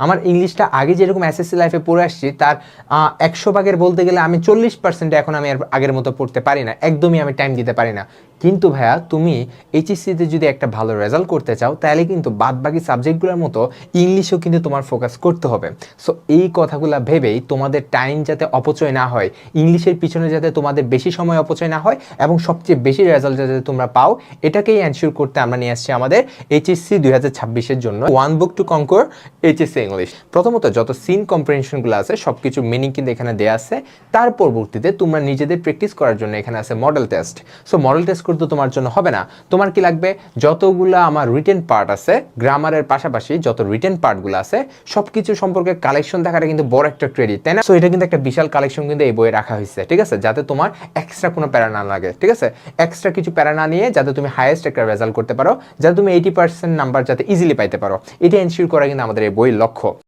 আমার ইংলিশটা আগে যেরকম এসএসসি লাইফে পড়ে আসছি তার 100 ভাগের বলতে গেলে আমি 40% এখন আমি আর আগের মতো পড়তে পারি না, একদমই আমি টাইম দিতে পারি না। কিন্তু ভাইয়া তুমি এইচএসসিতে যদি একটা ভালো রেজাল্ট করতে চাও তাহলে কিন্তু বাদবাকি সাবজেক্টগুলোর মতো ইংলিশেও কিন্তু তোমার ফোকাস করতে হবে। সো এই কথাগুলো ভেবেই তোমাদের টাইম যাতে অপচয় না হয়, ইংলিশের পিছনে যাতে তোমাদের বেশি সময় অপচয় না হয় এবং সবচেয়ে বেশি রেজাল্ট যাতে তোমরা পাও, এটাকেই এনশিওর করতে আমরা নিয়ে আসছি আমাদের এইচএসসি 2026-এর জন্য one book to conquer HSC English. প্রথমত যত সিন কম্প্রিহেনশনগুলো আছে সব কিছু মিনিং কিন্তু এখানে দেওয়া আছে। তার পরবর্তীতে তোমরা নিজেদের প্র্যাকটিস করার জন্য এখানে আছে model test. So model test করতে তোমার জন্য হবে না, তোমার কি লাগবে, যতগুলো আমার রিটেন পার্ট আছে গ্রামারের পাশাপাশি যত রিটেন পার্টগুলো আছে সব কিছু সম্পর্কে কালেকশন দেখাটা কিন্তু বড় একটা ক্রেডিট, তাই না? সো এটা কিন্তু একটা বিশাল কালেকশন কিন্তু এই বইয়ে রাখা হয়েছে, ঠিক আছে, যাতে তোমার এক্সট্রা কোনো প্যারা না লাগে, ঠিক আছে, এক্সট্রা কিছু প্যারা না নিয়ে যাতে তুমি হাইয়েস্ট একটা রেজাল্ট করতে পারো, যাতে তুমি 80% নাম্বার যাতে ইজিলি পাইতে পারো, এটা এনশিওর করা কিন্তু আমাদের এই বইয়ের লক্ষ্য।